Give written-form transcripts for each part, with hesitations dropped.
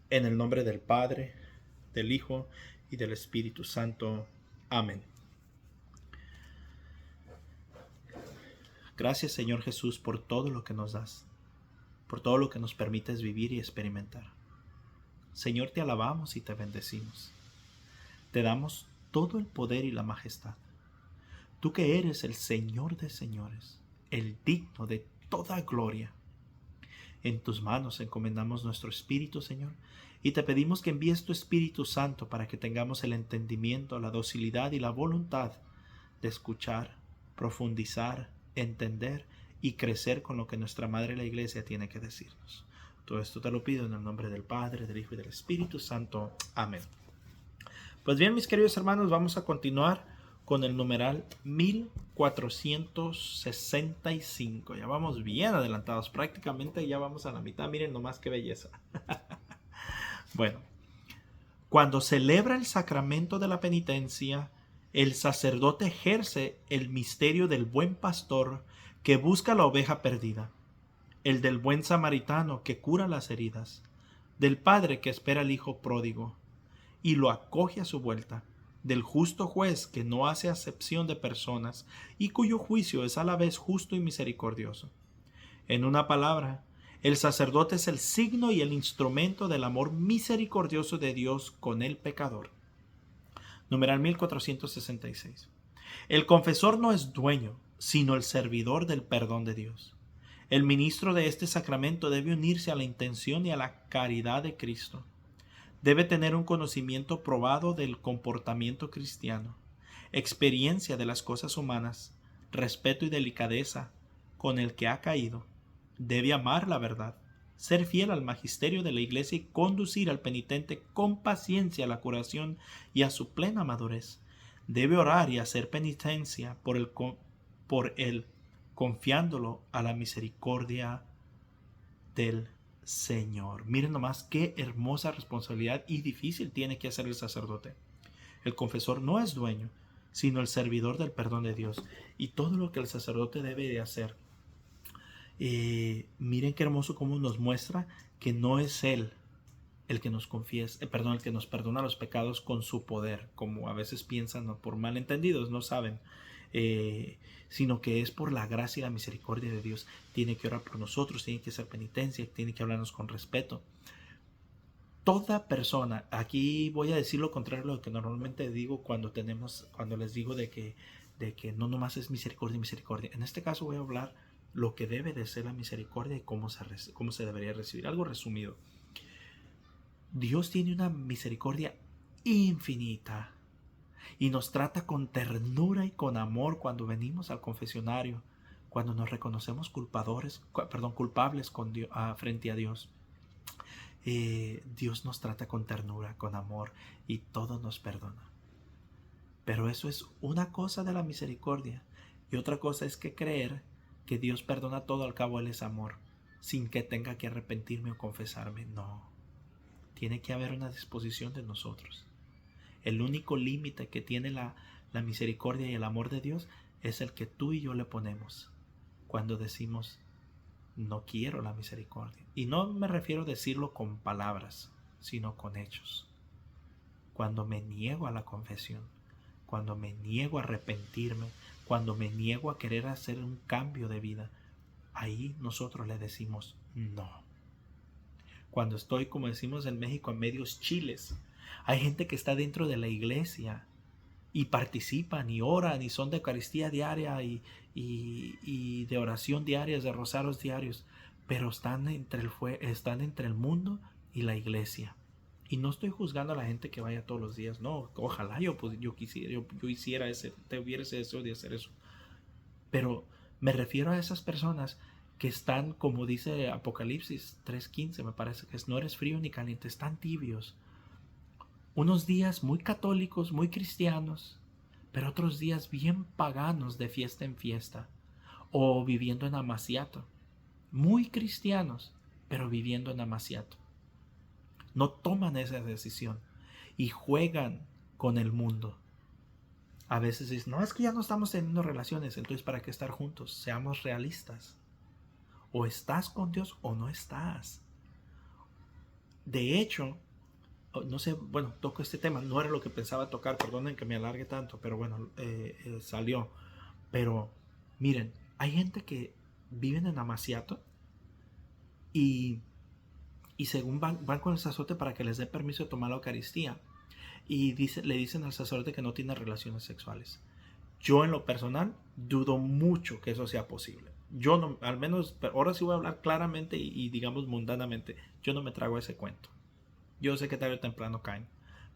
En el nombre del Padre, del Hijo y del Espíritu Santo. Amén. Gracias, Señor Jesús, por todo lo que nos das, por todo lo que nos permites vivir y experimentar. Señor, te alabamos y te bendecimos. Te damos todo el poder y la majestad. Tú que eres el Señor de señores, el digno de toda gloria. En tus manos encomendamos nuestro espíritu, Señor, y te pedimos que envíes tu Espíritu Santo para que tengamos el entendimiento, la docilidad y la voluntad de escuchar, profundizar, entender y crecer con lo que nuestra Madre la Iglesia tiene que decirnos. Todo esto te lo pido en el nombre del Padre, del Hijo y del Espíritu Santo. Amén. Pues bien, mis queridos hermanos, vamos a continuar con el numeral 1465. Ya vamos bien adelantados, prácticamente ya vamos a la mitad. Miren nomás qué belleza. Bueno, cuando celebra el sacramento de la penitencia, el sacerdote ejerce el misterio del buen pastor que busca la oveja perdida, el del buen samaritano que cura las heridas, del padre que espera al hijo pródigo y lo acoge a su vuelta, del justo juez que no hace acepción de personas y cuyo juicio es a la vez justo y misericordioso. En una palabra, el sacerdote es el signo y el instrumento del amor misericordioso de Dios con el pecador. Numeral 1466. El confesor no es dueño, sino el servidor del perdón de Dios. El ministro de este sacramento debe unirse a la intención y a la caridad de Cristo. Debe tener un conocimiento probado del comportamiento cristiano, experiencia de las cosas humanas, respeto y delicadeza con el que ha caído. Debe amar la verdad, ser fiel al magisterio de la Iglesia y conducir al penitente con paciencia a la curación y a su plena madurez. Debe orar y hacer penitencia por él, confiándolo a la misericordia del Señor. Miren nomás qué hermosa responsabilidad y difícil tiene que hacer el sacerdote. El confesor no es dueño, sino el servidor del perdón de Dios. Y todo lo que el sacerdote debe de hacer. Miren qué hermoso cómo nos muestra que no es Él el que nos confiesa, el que nos perdona los pecados con su poder, como a veces piensan, ¿no? Por malentendidos, no saben, sino que es por la gracia y la misericordia de Dios. Tiene que orar por nosotros, tiene que hacer penitencia, tiene que hablarnos con respeto. Toda persona, aquí voy a decir lo contrario a lo que normalmente digo cuando les digo de que no nomás es misericordia y misericordia. En este caso voy a hablar lo que debe de ser la misericordia y cómo se debería recibir. Algo resumido. Dios tiene una misericordia infinita y nos trata con ternura y con amor cuando venimos al confesionario, cuando nos reconocemos culpables frente a Dios. Dios nos trata con ternura, con amor y todo nos perdona. Pero eso es una cosa de la misericordia y otra cosa es que creer que Dios perdona todo, al cabo Él es amor, sin que tenga que arrepentirme o confesarme. No, tiene que haber una disposición de nosotros. El único límite que tiene la misericordia y el amor de Dios es el que tú y yo le ponemos cuando decimos no quiero la misericordia. Y no me refiero a decirlo con palabras, sino con hechos. Cuando me niego a la confesión, cuando me niego a arrepentirme, cuando me niego a querer hacer un cambio de vida, ahí nosotros le decimos no. Cuando estoy, como decimos en México, en medios chiles, hay gente que está dentro de la iglesia y participan y oran y son de Eucaristía diaria y de oración diarias, de rosarios diarios, pero están entre el mundo y la iglesia. Y no estoy juzgando a la gente que vaya todos los días, no, ojalá yo hiciera tuviera ese deseo de hacer eso. Pero me refiero a esas personas que están, como dice Apocalipsis 3:15, me parece que es, no eres frío ni caliente, están tibios. Unos días muy católicos, muy cristianos, pero otros días bien paganos de fiesta en fiesta, o viviendo en amaciato. Muy cristianos, pero viviendo en amaciato. No toman esa decisión y juegan con el mundo. A veces dicen, no, es que ya no estamos teniendo relaciones, entonces ¿para qué estar juntos? Seamos realistas. O estás con Dios o no estás. De hecho, no sé, bueno, toco este tema, no era lo que pensaba tocar, perdonen que me alargue tanto, pero bueno, salió. Pero miren, hay gente que viven en Amaciato y, y según van con el sacerdote para que les dé permiso de tomar la Eucaristía y le dicen al sacerdote que no tiene relaciones sexuales. Yo en lo personal dudo mucho que eso sea posible. Yo no, al menos, ahora sí voy a hablar claramente y digamos mundanamente, yo no me trago ese cuento. Yo sé que tarde o temprano caen.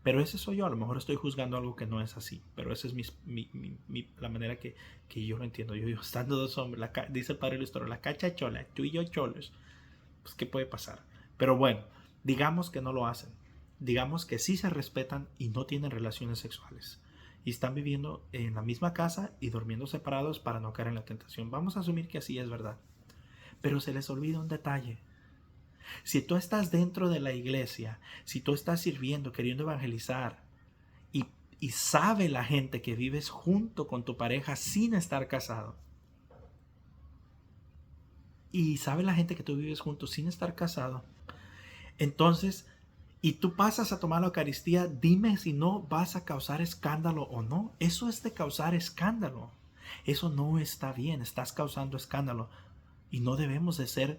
Pero ese soy yo. A lo mejor estoy juzgando algo que no es así. Pero esa es la manera que yo lo entiendo. Yo digo, estando dos hombres, dice el padre Lustero, la cacha chola, tú y yo cholos. Pues, ¿qué puede pasar? Pero bueno, digamos que no lo hacen. Digamos que sí se respetan y no tienen relaciones sexuales. Y están viviendo en la misma casa y durmiendo separados para no caer en la tentación. Vamos a asumir que así es verdad. Pero se les olvida un detalle. Si tú estás dentro de la iglesia, si tú estás sirviendo, queriendo evangelizar, y, y sabe la gente que vives junto con tu pareja sin estar casado, y sabe la gente que tú vives junto sin estar casado, entonces, y tú pasas a tomar la Eucaristía, dime si no vas a causar escándalo o no. Eso es de causar escándalo. Eso no está bien, estás causando escándalo. Y no debemos de ser,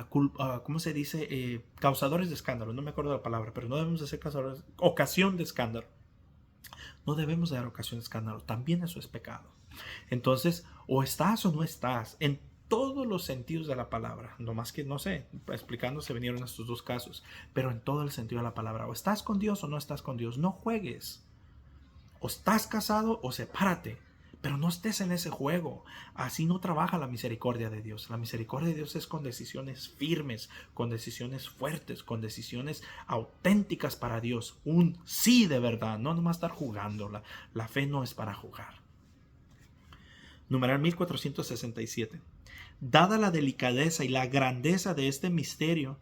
¿cómo se dice? Causadores de escándalo, no me acuerdo la palabra, pero no debemos de ser causadores, ocasión de escándalo. No debemos de dar ocasión de escándalo, también eso es pecado. Entonces, o estás o no estás, en todos los sentidos de la palabra, no más que, no sé, explicando se vinieron estos dos casos, pero en todo el sentido de la palabra, o estás con Dios o no estás con Dios, no juegues. O estás casado o sepárate, pero no estés en ese juego. Así no trabaja la misericordia de Dios. La misericordia de Dios es con decisiones firmes, con decisiones fuertes, con decisiones auténticas para Dios. Un sí de verdad, no nomás estar jugando. La fe no es para jugar. Numeral 1467. Dada la delicadeza y la grandeza de este misterio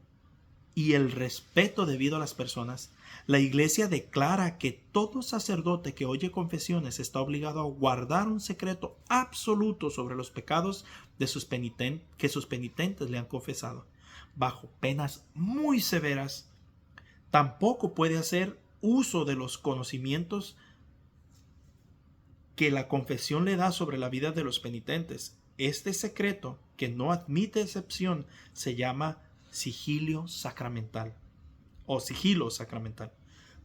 y el respeto debido a las personas, la Iglesia declara que todo sacerdote que oye confesiones está obligado a guardar un secreto absoluto sobre los pecados de que sus penitentes le han confesado, bajo penas muy severas. Tampoco puede hacer uso de los conocimientos que la confesión le da sobre la vida de los penitentes. Este secreto, que no admite excepción, se llama sigilio sacramental o sigilo sacramental,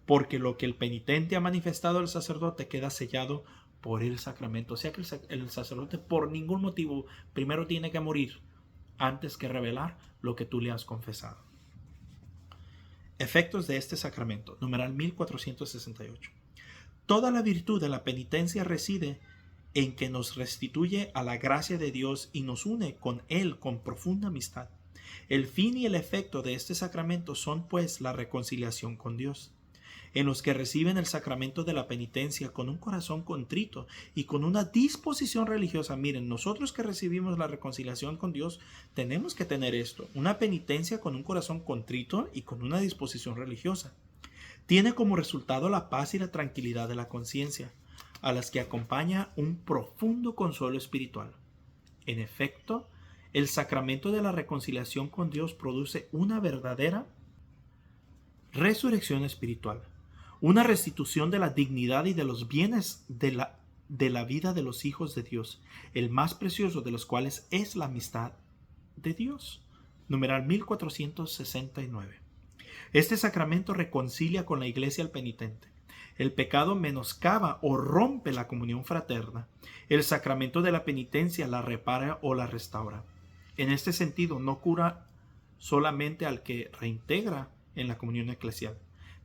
porque lo que el penitente ha manifestado al sacerdote queda sellado por el sacramento. O sea que el sacerdote por ningún motivo primero tiene que morir antes que revelar lo que tú le has confesado. Efectos de este sacramento. Numeral 1468. Toda la virtud de la penitencia reside en que nos restituye a la gracia de Dios y nos une con Él con profunda amistad. El fin y el efecto de este sacramento son, pues, la reconciliación con Dios. En los que reciben el sacramento de la penitencia con un corazón contrito y con una disposición religiosa. Miren, nosotros que recibimos la reconciliación con Dios, tenemos que tener esto, una penitencia con un corazón contrito y con una disposición religiosa. Tiene como resultado la paz y la tranquilidad de la conciencia, a las que acompaña un profundo consuelo espiritual. En efecto, el sacramento de la reconciliación con Dios produce una verdadera resurrección espiritual, una restitución de la dignidad y de los bienes de la vida de los hijos de Dios, el más precioso de los cuales es la amistad de Dios. Numeral 1469. Este sacramento reconcilia con la Iglesia al penitente. El pecado menoscaba o rompe la comunión fraterna. El sacramento de la penitencia la repara o la restaura. En este sentido, no cura solamente al que reintegra en la comunión eclesial.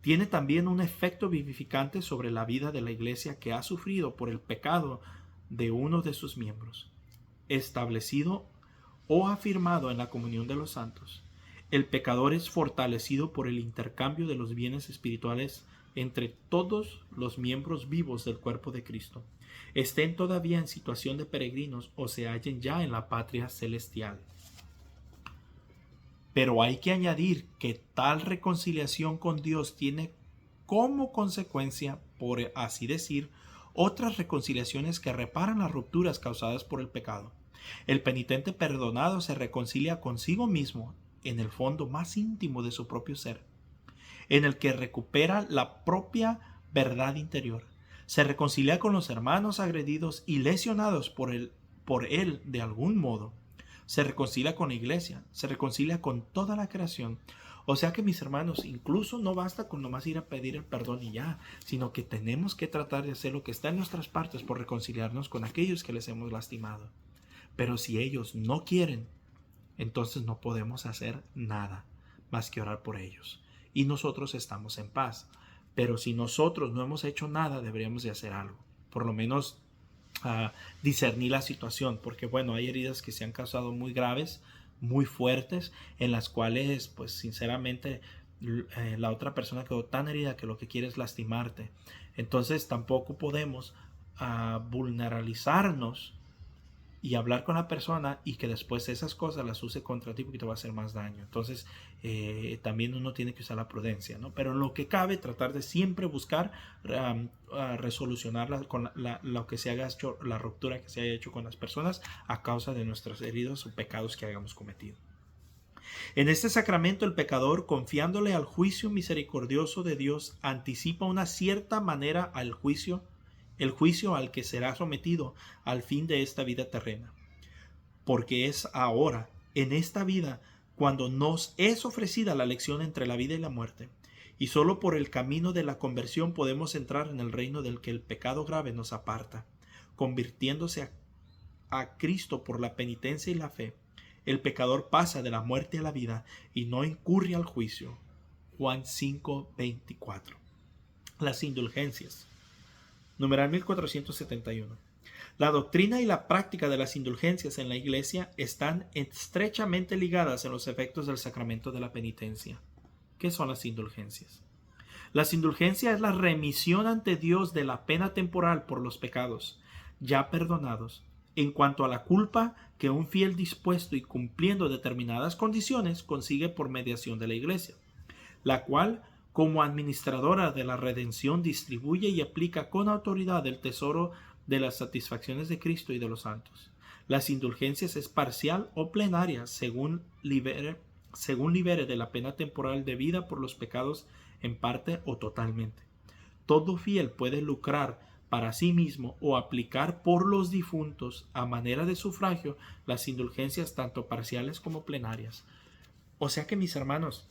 Tiene también un efecto vivificante sobre la vida de la Iglesia que ha sufrido por el pecado de uno de sus miembros, establecido o afirmado en la comunión de los santos. El pecador es fortalecido por el intercambio de los bienes espirituales entre todos los miembros vivos del cuerpo de Cristo, estén todavía en situación de peregrinos o se hallen ya en la patria celestial. Pero hay que añadir que tal reconciliación con Dios tiene como consecuencia, por así decir, otras reconciliaciones que reparan las rupturas causadas por el pecado. El penitente perdonado se reconcilia consigo mismo en el fondo más íntimo de su propio ser, en el que recupera la propia verdad interior. Se reconcilia con los hermanos agredidos y lesionados por él de algún modo. Se reconcilia con la iglesia, se reconcilia con toda la creación. O sea que, mis hermanos, incluso no basta con nomás ir a pedir el perdón y ya, sino que tenemos que tratar de hacer lo que está en nuestras partes por reconciliarnos con aquellos que les hemos lastimado. Pero si ellos no quieren, entonces no podemos hacer nada más que orar por ellos. Y nosotros estamos en paz. Pero si nosotros no hemos hecho nada, deberíamos de hacer algo. Por lo menos discernir la situación. Porque bueno, hay heridas que se han causado muy graves, muy fuertes, en las cuales pues sinceramente la otra persona quedó tan herida que lo que quiere es lastimarte. Entonces tampoco podemos vulneralizarnos y hablar con la persona y que después esas cosas las use contra ti porque te va a hacer más daño. Entonces también uno tiene que usar la prudencia, ¿no? Pero en lo que cabe, tratar de siempre buscar resolucionar lo que se haya hecho, la ruptura que se haya hecho con las personas a causa de nuestras heridas o pecados que hayamos cometido. En este sacramento el pecador, confiándole al juicio misericordioso de Dios, anticipa una cierta manera al juicio, el juicio al que será sometido al fin de esta vida terrena. Porque es ahora, en esta vida, cuando nos es ofrecida la elección entre la vida y la muerte, y solo por el camino de la conversión podemos entrar en el reino del que el pecado grave nos aparta, convirtiéndose a Cristo por la penitencia y la fe. El pecador pasa de la muerte a la vida y no incurre al juicio. Juan 5:24. Las indulgencias. Numeral 1471. La doctrina y la práctica de las indulgencias en la Iglesia están estrechamente ligadas en los efectos del sacramento de la penitencia. ¿Qué son las indulgencias? Las indulgencias es la remisión ante Dios de la pena temporal por los pecados ya perdonados, en cuanto a la culpa que un fiel dispuesto y cumpliendo determinadas condiciones consigue por mediación de la Iglesia, la cual, como administradora de la redención, distribuye y aplica con autoridad el tesoro de las satisfacciones de Cristo y de los santos. Las indulgencias es parcial o plenaria según libere de la pena temporal debida por los pecados en parte o totalmente. Todo fiel puede lucrar para sí mismo o aplicar por los difuntos a manera de sufragio las indulgencias tanto parciales como plenarias. O sea que, mis hermanos,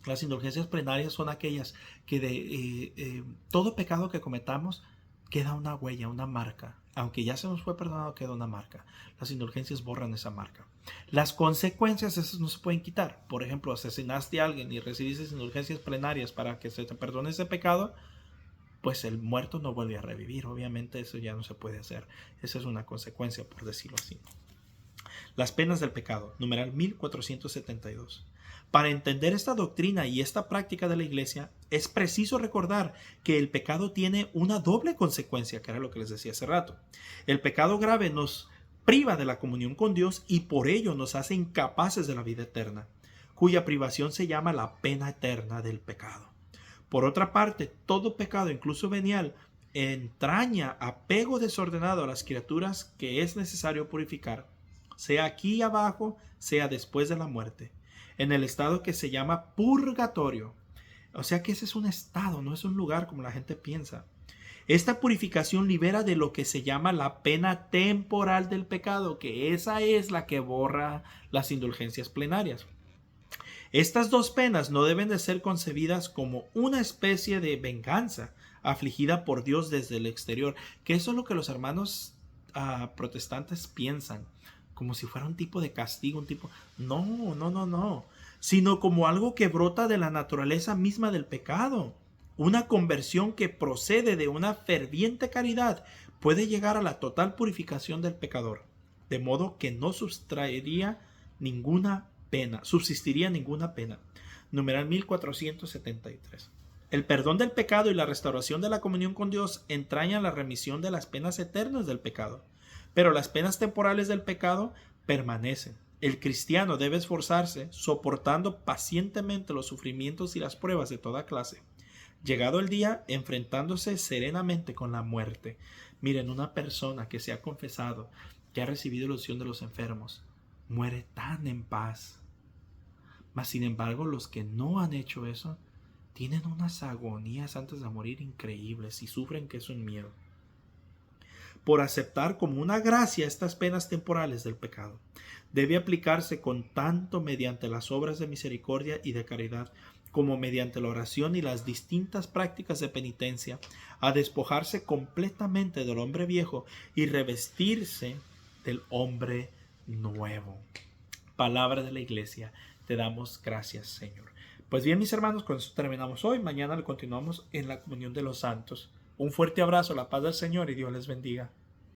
las indulgencias plenarias son aquellas que de todo pecado que cometamos queda una huella, una marca. Aunque ya se nos fue perdonado, queda una marca. Las indulgencias borran esa marca. Las consecuencias, esas no se pueden quitar. Por ejemplo, asesinaste a alguien y recibiste indulgencias plenarias para que se te perdone ese pecado, pues el muerto no vuelve a revivir. Obviamente eso ya no se puede hacer. Esa es una consecuencia, por decirlo así. Las penas del pecado, numeral 1472. Para entender esta doctrina y esta práctica de la Iglesia, es preciso recordar que el pecado tiene una doble consecuencia, que era lo que les decía hace rato. El pecado grave nos priva de la comunión con Dios y por ello nos hace incapaces de la vida eterna, cuya privación se llama la pena eterna del pecado. Por otra parte, todo pecado, incluso venial, entraña apego desordenado a las criaturas que es necesario purificar, sea aquí abajo, sea después de la muerte, en el estado que se llama purgatorio. O sea que ese es un estado, no es un lugar como la gente piensa. Esta purificación libera de lo que se llama la pena temporal del pecado, que esa es la que borra las indulgencias plenarias. Estas dos penas no deben de ser concebidas como una especie de venganza afligida por Dios desde el exterior, que eso es lo que los hermanos protestantes piensan, como si fuera un tipo de castigo, un tipo... No, sino como algo que brota de la naturaleza misma del pecado. Una conversión que procede de una ferviente caridad puede llegar a la total purificación del pecador, de modo que no subsistiría ninguna pena. Numeral 1473. El perdón del pecado y la restauración de la comunión con Dios entrañan la remisión de las penas eternas del pecado, pero las penas temporales del pecado permanecen. El cristiano debe esforzarse soportando pacientemente los sufrimientos y las pruebas de toda clase, llegado el día enfrentándose serenamente con la muerte. Miren, una persona que se ha confesado, que ha recibido la unción de los enfermos, muere tan en paz, Mas sin embargo, los que no han hecho eso tienen unas agonías antes de morir increíbles y sufren que es un miedo. Por aceptar como una gracia estas penas temporales del pecado, debe aplicarse con tanto mediante las obras de misericordia y de caridad, como mediante la oración y las distintas prácticas de penitencia, a despojarse completamente del hombre viejo y revestirse del hombre nuevo. Palabra de la Iglesia, te damos gracias, Señor. Pues bien, mis hermanos, con eso terminamos hoy. Mañana lo continuamos en la comunión de los santos. Un fuerte abrazo, la paz del Señor y Dios les bendiga.